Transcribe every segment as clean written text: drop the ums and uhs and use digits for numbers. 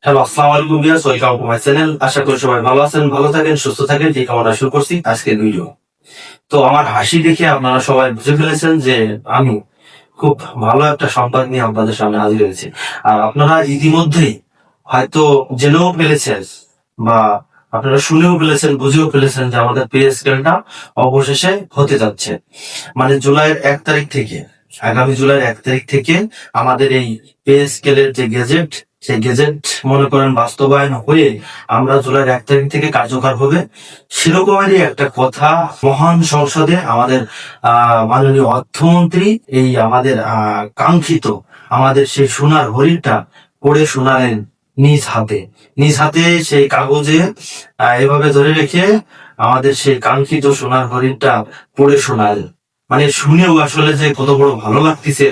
Hello, আসসালামু আলাইকুম viewers, welcome to my channel. আশা করি সবাই ভালো আছেন, ভালো থাকেন, সুস্থ থাকেন। এই কামনা শুরু করছি আজকের ভিডিও। তো আমার হাসি দেখে আপনারা সবাই বুঝে ফেলেছেন যে আমি খুব ভালো একটা সংবাদ নিয়ে আপনাদের সামনে হাজির হয়েছি। আর আপনারা ইতিমধ্যেই হয়তো জেনেও ফেলেছেন বা আপনারা শুনেও ফেলেছেন, বুঝেও ফেলেছেন যে আমাদের পে স্কেলটা অবশেষে হতে যাচ্ছে। মানে জুলাইয়ের 1 তারিখ থেকে, আগামী জুলাইয়ের 1 তারিখ থেকে আমাদের এই পে স্কেলের যে গেজেট, সেই গেজেট মনে করেন বাস্তবায়ন হয়ে আমরা জুলাইয়ের 1 তারিখ থেকে কার্যকর হবে, সেরকমেরই একটা কথা মহান সংসদে আমাদের মাননীয় অর্থমন্ত্রী এই আমাদের কাঙ্ক্ষিত আমাদের সেই সোনার হরিণটা পড়ে শোনালেন নিজ হাতে সেই কাগজে এভাবে ধরে রেখে আমাদের সেই কাঙ্ক্ষিত সোনার হরিণটা পড়ে শোনালেন। মানে শুনেও আসলে যে কত বড় ভালো লাগতেছে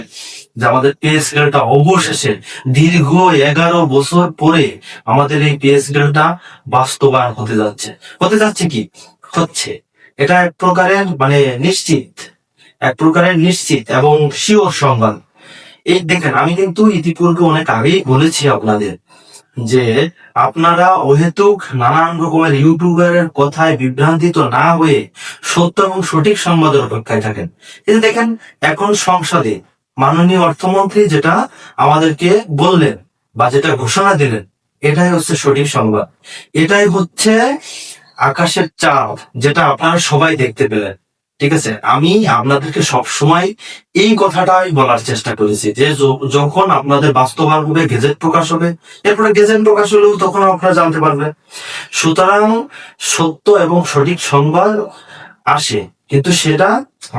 যে আমাদের পে স্কেলটা অবশেষে দীর্ঘ 11 বছর পরে আমাদের এই পে স্কেলটা বাস্তবায়ন হতে যাচ্ছে কি হচ্ছে। এটা এক প্রকারের নিশ্চিত এবং শিওর সংবাদ। এই দেখেন, আমি কিন্তু ইতিপূর্বে অনেক আগেই বলেছি আপনাদের যে আপনারা অহেতুক নানান রকমের ইউটিউবারের কথায় বিভ্রান্তিত না হয়ে সত্য এবং সঠিক সংবাদের অপেক্ষায় থাকেন। কিন্তু দেখেন, এখন সংসদে মাননীয় অর্থমন্ত্রী যেটা আমাদেরকে বললেন বা যেটা ঘোষণা দিলেন, এটাই হচ্ছে সঠিক সংবাদ। এটাই হচ্ছে আকাশের চাঁদ, যেটা আপনারা সবাই দেখতে পেলেন। ঠিক আছে, আমি আপনাদেরকে সবসময় এই কথাটাই বলার চেষ্টা করেছি যে যখন আপনাদের বাস্তবায়ন হবে, গেজেট প্রকাশ হবে, এরপরে গেজেট প্রকাশ হলেও তখন আপনারা জানতে পারবেন। সুতরাং সত্য এবং সঠিক সংবাদ আসে, কিন্তু সেটা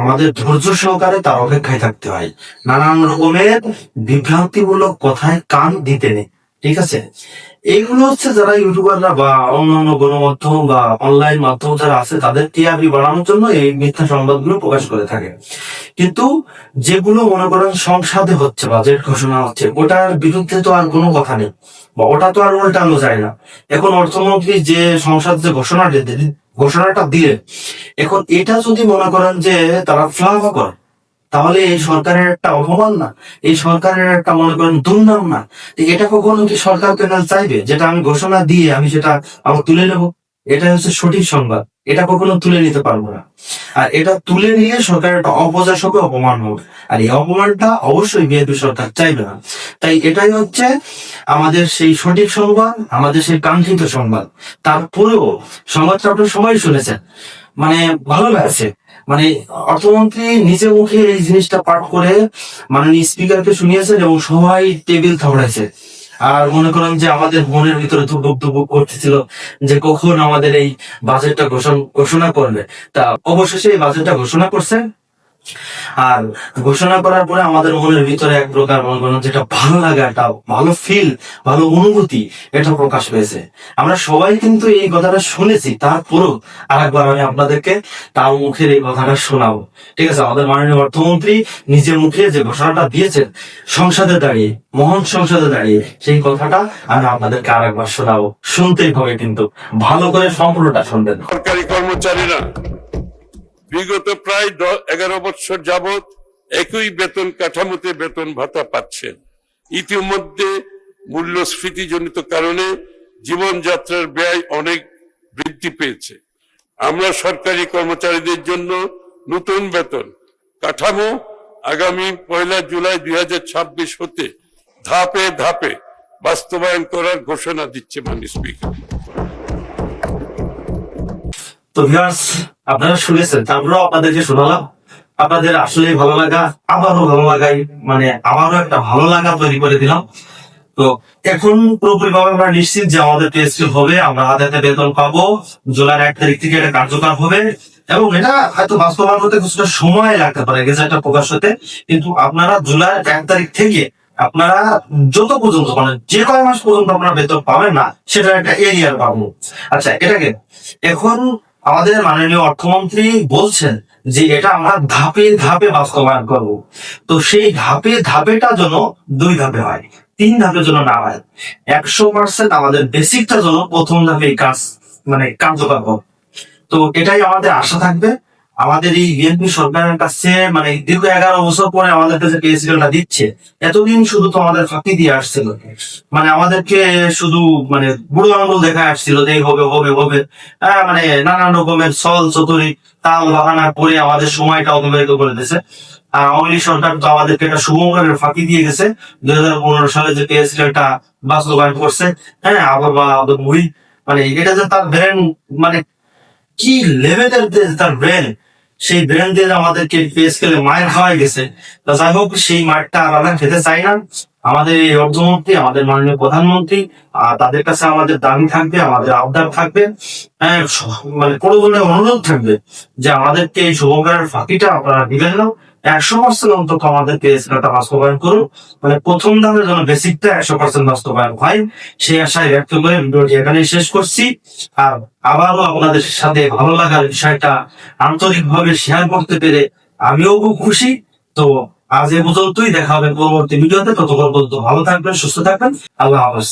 আমাদের ধৈর্য সহকারে তার অপেক্ষায় থাকতে হয়। নানান রকমের বিভ্রান্তিমূলক কথায় কান দিতে নেই। ঠিক আছে, এইগুলো হচ্ছে যারা ইউটিউবাররা বা অন্যান্য গণমাধ্যম বা অনলাইন মাধ্যম যারা আছে তাদের টিআরপি বাড়ানোর জন্য এই মিথ্যা সংবাদগুলো প্রকাশ করে থাকে। কিন্তু যেগুলো মনে করেন সংসদে হচ্ছে, বাজেট ঘোষণা হচ্ছে, ওটার বিরুদ্ধে তো আর কোনো কথা নেই বা ওটা তো আর উল্টানো যায় না। এখন অর্থমন্ত্রী যে সংসদ যে ঘোষণাটা দিয়ে, এখন এটা যদি মনে করেন যে তারা ফ্লাগ করে, তাহলে এই সরকারের একটা অপমান না, এই সরকারের একটা মনে করেন দুর্নাম না? তো এটা কখনো কি সরকার প্যানেল চাইবে যেটা আমি ঘোষণা দিয়ে আমি সেটা আবার তুলে নেব? এটা হচ্ছে সঠিক সংবাদ, এটা কখনো তুলে নিতে পারবো না। আর এটা তুলে নিয়ে সরকারের একটা অপযশ হবে, অপমান হবে। আর এই অপমানটা অবশ্যই বিএনপি সরকার চাইবে না। তাই এটাই হচ্ছে আমাদের সেই সঠিক সংবাদ, আমাদের সেই কাঙ্ক্ষিত সংবাদ। তারপরেও সংবাদটা আপনারা সবাই শুনেছেন, মানে ভালো লাগছে। মানে অর্থমন্ত্রী নিজে মুখে এই জিনিসটা পাঠ করে মাননীয় স্পিকারকে শুনিয়েছেন এবং সবাই টেবিল থাপড়াইছে। আর মনে করেন যে আমাদের মনের ভিতরে ধুকপুক ধুকপুক করতেছিল যে কখন আমাদের এই বাজেটটা ঘোষণা করবে। তা অবশেষে এই বাজেটটা ঘোষণা করছে। আর ঘোষণা করার পরে আমাদের মনের ভিতরে এক প্রকার মনে করেন যেটা ভালো লাগা, একটা ভালো ফিল, ভালো অনুভূতি, এটা প্রকাশ পেয়েছে। আমরা সবাই কিন্তু এই কথাটা শুনেছি, তারপরেও আরেকবার আমি আপনাদেরকে তার মুখের এই কথাটা শোনাবো। ঠিক আছে, আমাদের মাননীয় অর্থমন্ত্রী নিজের মুখে যে ঘোষণাটা দিয়েছেন সংসদে দাঁড়িয়ে, মহান সংসদে দাঁড়িয়ে, সেই কথাটা আমি আপনাদেরকে আরেকবার শোনাবো। শুনতেই হবে, কিন্তু ভালো করে সম্পূর্ণটা শুনবেন। সরকারি কর্মচারীরা বিগত প্রায় 11 বছর যাবৎ একই বেতন কাঠামোতে বেতন ভাতা পাচ্ছেন। ইতিমধ্যে মূল্যস্ফীতিজনিত কারণে জীবনযাত্রার ব্যয় অনেক বৃদ্ধি পেয়েছে। আমরা সরকারি কর্মচারীদের জন্য নতুন বেতন কাঠামো আগামী 1 জুলাই 2026 হতে ধাপে ধাপে বাস্তবায়ন করার ঘোষণা দিচ্ছে মাননীয় স্পিকার। তো ভিউয়ার্স, আপনারা শুনেছেন, তারপরেও আপনাদেরকে শোনালাম। আপনাদের আসলে ভালো লাগা, আবারও ভালো লাগাই, মানে আবারও একটা ভালো লাগা তৈরি করে দিলাম। তো এখন পুরোপুরি ভাবে আমরা নিশ্চিত যে আমাদের টেস্ট হবে, আমরা হাতে হাতে বেতন পাবো। জুলাই 1 তারিখ থেকে এটা কার্যকর হবে এবং এটা হয়তো বাস্তবায়ন হতে কিছুটা সময় লাগতে পারে গেজেটটা প্রকাশ হতে। কিন্তু আপনারা জুলাই 1 তারিখ থেকে আপনারা যত পর্যন্ত মানে যে কয় মাস পর্যন্ত আপনারা বেতন পাবেন না, সেটা একটা এরিয়ার পাবো। আচ্ছা, এটাকে এখন আমাদের মাননীয় অর্থমন্ত্রী বলছেন যে এটা আমরা ধাপে ধাপে বাস্তবায়ন করব। তো সেই ধাপে ধাপেটা যেন 2 ধাপে হয়, 3 ধাপের জন্য না হয়। 100% আমাদের বেসিকটা যেন প্রথম ধাপে কাজ মানে কার্যকর হোক। তো এটাই আমাদের আশা থাকবে। আমাদের এই বিএনপি সরকারের কাছে মানে দীর্ঘ 11 বছর পরে আমাদের কাছে পে স্কেলটা দিচ্ছে। এতদিন শুধু তো আমাদের ফাঁকি দিয়ে আসছিল, মানে আমাদেরকে শুধু মানে বুড়ো আঙুল দেখা আসছিল যে এই হবে হবে হবে, মানে নানান রকমের ছল চতুরি তাল বাহানা করে আমাদের সময়টা অতিবাহিত করে দিয়েছে। আর আওয়ামী লীগ সরকার তো আমাদেরকে একটা শুভঙ্করের ফাঁকি দিয়ে গেছে 2015 সালে যে পে স্কেলটা বাস্তবায়ন করছে। আবার বা মুই মানে এটা যে তার ব্রেন মানে কি লেভেলের তার ব্রেন, সেই ব্রেন দিয়ে আমাদেরকে পে স্কেলে মায়ের খাওয়াই গেছে। তা যাই হোক, সেই মারটা আর আমরা খেতে চাই না। আমাদের এই অর্থমন্ত্রী, আমাদের মাননীয় প্রধানমন্ত্রী, তাদের কাছে আমাদের দাবি থাকবে, আমাদের আবদার থাকবে, মানে প্রয়োজনে অনুরোধ থাকবে যে আমাদেরকে এই শুভঙ্করের ফাঁকিটা আপনারা দিবেন না। 100% অন্তত আমাদেরকে সেটা বাস্তবায়ন করুন, মানে প্রথম ধাপের জন্য বেসিকটা 100% বাস্তবায়ন হয়, সেই আশায় ব্যক্ত করে ভিডিওটি এখানেই শেষ করছি। আর আবারও আপনাদের সাথে ভালো লাগার বিষয়টা আন্তরিকভাবে শেয়ার করতে পেরে আমিও খুব খুশি। তো আজ এ পর্যন্তই, দেখা হবে পরবর্তী ভিডিওতে। ততক্ষণ পর্যন্ত ভালো থাকবেন, সুস্থ থাকবেন। আল্লাহ হাফেজ।